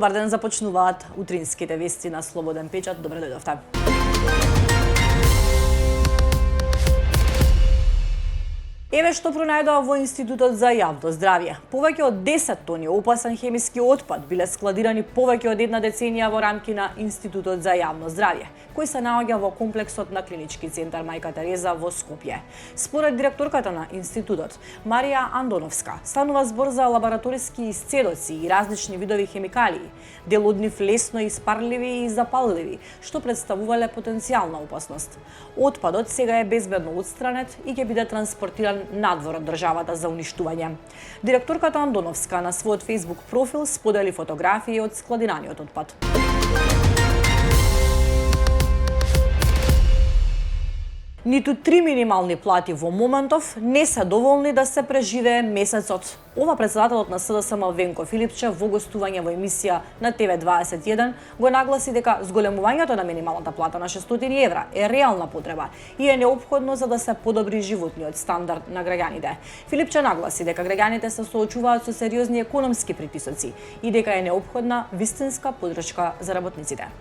Добар ден, започнуваат утринските вести на Слободен печат. Добре дојдовте. Еве што пронајдоа во Институтот за јавно здравје. Повеќе од 10 тони опасен хемиски отпад биле складирани повеќе од една деценија во рамки на Институтот за јавно здравје, кој се наоѓа во комплексот на Клинички центар Мајка Тереза во Скопје. Според директорката на институтот, Марија Андоновска, станува збор за лабораториски исцедоци и различни видови хемикалии, дел од нив лесно испарливи и запалливи, што представувале потенцијална опасност. Отпадот сега е безбедно отстранет и ќе биде транспортиран надвор од државата за уништување. Директорката Андоновска на својот Facebook профил сподели фотографии од складираниот отпад. Ниту 3 минимални плати во моментов не се доволни да се преживее месецот. Ова председателот на СДСМ Венко Филипче во гостување во емисија на ТВ21 го нагласи дека зголемувањето на минималната плата на 600 евра е реална потреба и е неопходно за да се подобри животниот стандард на граѓаните. Филипче нагласи дека граѓаните се соочуваат со сериозни економски притисоци и дека е неопходна вистинска поддршка за работниците.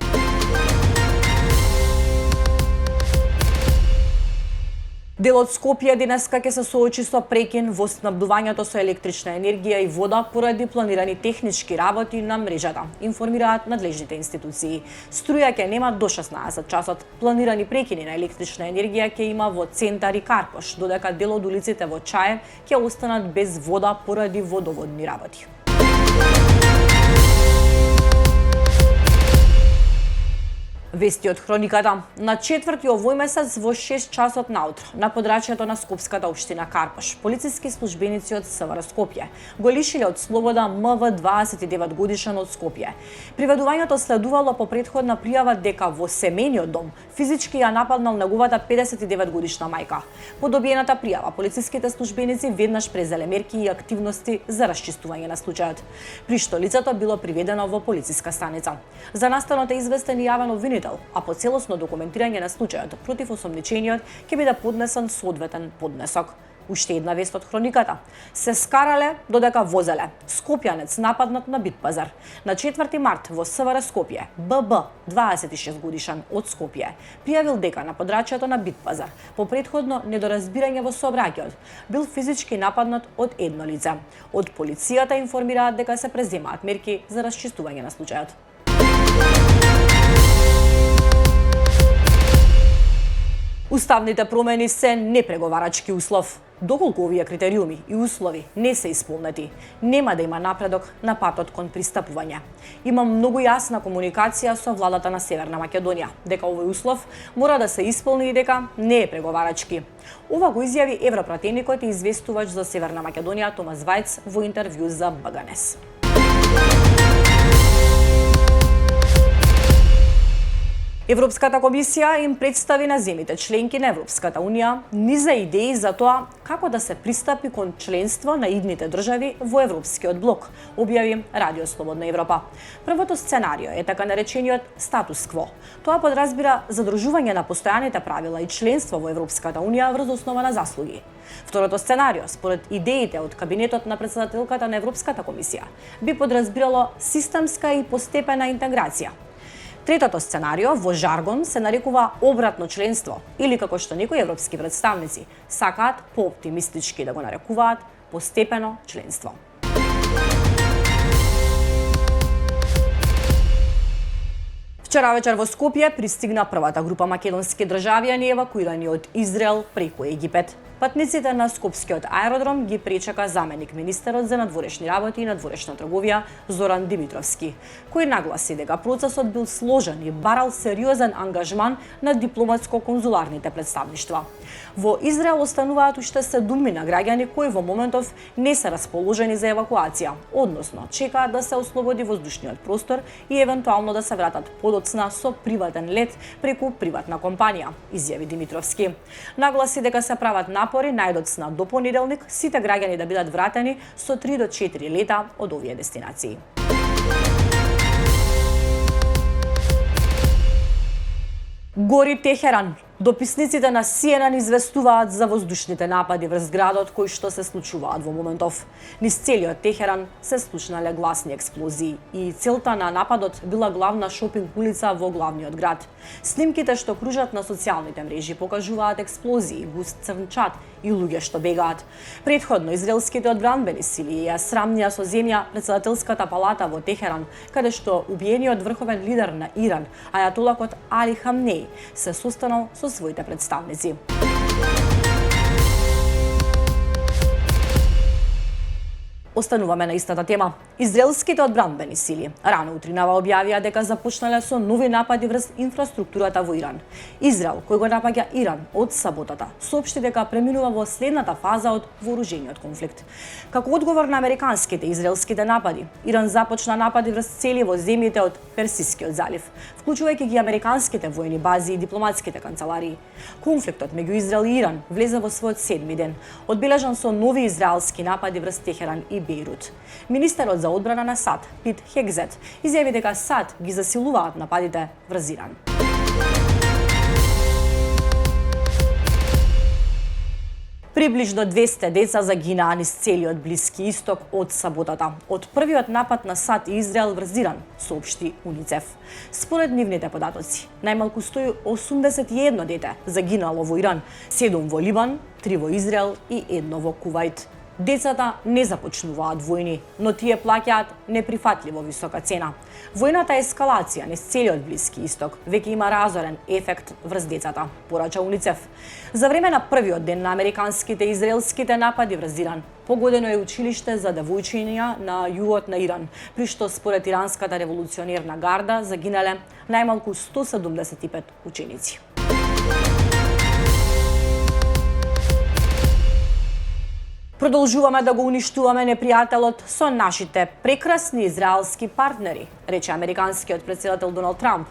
Дел од Скопје денеска ќе се соочи со прекин во снабдувањето со електрична енергија и вода поради планирани технички работи на мрежата, информираат надлежните институции. Струја ќе нема до 16 часот. Планирани прекини на електрична енергија ќе има во Центар и Карпош, додека дел од улиците во Чаев ќе останат без вода поради водоводни работи. Вести од хрониката. На 4 овој месец во 6 часот наутро на подрачјето на Скопската општина Карпош, полициски службеници од СВР Скопје го лишиле од слобода МВ 29 годишен од Скопје. Приведувањето следувало по претходна пријава дека во семејниот дом физички ја нападнал неговата 59 годишна мајка. По добиената пријава, полициските службеници веднаш презеле мерки и активности за расчистување на случајот, при што лицето било приведено во полициска станица. За настанот е известен и јавен обвинител, а по целосно документирање на случајот против осомничениот ќе биде поднесен соодветен поднесок. Уште една вест од хрониката. Се скарале додека возеле. Скопјанец нападнат на Битпазар. На 4 март во СВР Скопје, ББ, 26 годишен од Скопје, пријавил дека на подрачјето на Битпазар, по претходно недоразбирање во сообраќајот, бил физички нападнат од едно лице. Од полицијата информираат дека се преземаат мерки за расчистување на случајот. Уставните промени се непреговарачки услов. Доколку овие критериуми и услови не се исполнети, нема да има напредок на патот кон пристапување. Има многу јасна комуникација со владата на Северна Македонија, дека овој услов мора да се исполни и дека не е преговарачки. Ова го изјави европратеникот и известувач за Северна Македонија Томас Вајц во интервју за БГНЕС. Европската комисија им представи на земите членки на Европската Унија низа идеи за тоа како да се пристапи кон членство на идните држави во Европскиот блок, објави Радио Слободна Европа. Првото сценарио е така наречениот статус кво. Тоа подразбира задржување на постојаните правила и членство во Европската Унија врз основа на заслуги. Второто сценарио, според идеите од кабинетот на претседателката на Европската комисија, би подразбирало системска и постепена интеграција. Третото сценарио во жаргон се нарекува обратно членство или како што некои европски представници сакаат пооптимистички да го нарекуваат постепено членство. Вчера вечер во Скопје пристигна првата група македонски државјани евакуирани од Израел преку Египет. Патниците на Скопскиот аеродром ги пречека заменик министерот за надворешни работи и надворешна трговија Зоран Димитровски, кој нагласи дека процесот бил сложен и барал сериозен ангажман на дипломатско-конзуларните представништва. Во Израел остануваат уште 7 граѓани кои во моментов не се расположени за евакуација, односно чекаат да се ослободи воздушниот простор и евентуално да се вратат подоцна со приватен лет преку приватна компанија, изјави Димитровски. Нагласи дека се прават напори најдоцна до понеделник сите граѓани да бидат вратени со 3 до 4 лета од овие дестинации. Гори Техеран. Дописниците на CNN известуваат за воздушните напади врз градот кои што се случуваат во моментов. Низ целиот Техеран се слушнале гласни експлозии и целта на нападот била главна шопинг улица во главниот град. Снимките што кружат на социјалните мрежи покажуваат експлозии, густ црн чад и луѓе што бегаат. Предходно израелските одбранбени сили ја срамнија со земја председателската палата во Техеран, каде што убиениот врховен лидер на Иран, ајатолакот Али Хамнеи, се состанал со своите представници. Остануваме на истата тема. Израелските одбранбени сили рано утринава објавија дека започнале со нови напади врз инфраструктурата во Иран. Израел, кој го напаѓа Иран од саботата, соопшти дека преминува во следната фаза од вооружениот конфликт. Како одговор на американските и израелските напади, Иран започна напади врз цели во земјите од Персискиот залив, вклучувајќи ги американските војни бази и дипломатските канцеларии. Конфликтот меѓу Израел и Иран влезе во својот 7-ми ден, одбележан со нови израелски напади врз Техеран и Бејрут. Министерот за одбрана на САД, Пит Хегзет, изјави дека САД ги засилуваат нападите врз Иран. Приближно 200 деца загинаа низ целиот Блиски Исток од саботата, од првиот напад на САД и Израел врз Иран, соопшти УНИЦЕФ. Според нивните податоци, најмалку 181 дете загинало во Иран, 7 во Либан, 3 во Израел и 1 во Кувајт. Децата не започнуваат војни, но тие плаќаат неприфатливо висока цена. Војната ескалација низ целиот Блиски Исток веќе има разорен ефект врз децата, порача УНИЦЕФ. За време на првиот ден на американските и израелските напади врз Иран, погодено е училиште за девојчиња на југот на Иран, при што според иранската револуционерна гарда загинале најмалку 175 ученици. Продолжуваме да го уништуваме непријателот со нашите прекрасни израелски партнери, рече американскиот претседател Доналд Трамп.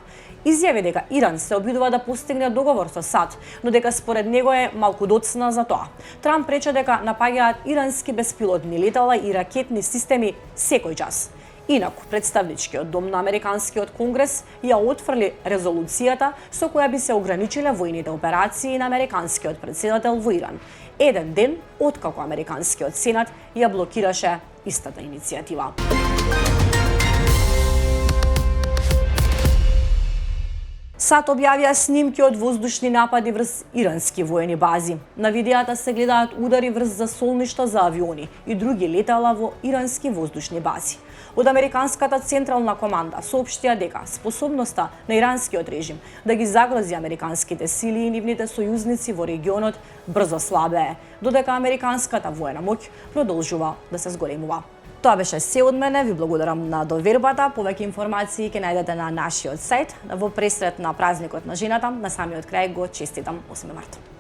Изјави дека Иран се обидува да постигне договор со САД, но дека според него е малку доцна за тоа. Трамп рече дека напаѓаат ирански беспилотни летала и ракетни системи секој час. Инаку, представничкиот дом на Американскиот конгрес ја отфрли резолуцијата со која би се ограничиле војните операции на американскиот претседател во Иран, еден ден откако Американскиот сенат ја блокираше истата иницијатива. САД објавија снимки од воздушни напади врз ирански воени бази. На видеата се гледаат удари врз засолништа за авиони и други летала во ирански воздушни бази. Од Американската централна команда соопштија дека способноста на иранскиот режим да ги загрози американските сили и нивните сојузници во регионот брзо слабее, додека американската воена моќ продолжува да се зголемува. Тоа беше се од мене, ви благодарам на довербата. Повеќе информации ќе најдете на нашиот сајт. Во пресрет на празникот на жената, на самиот крај го честитам 8 март.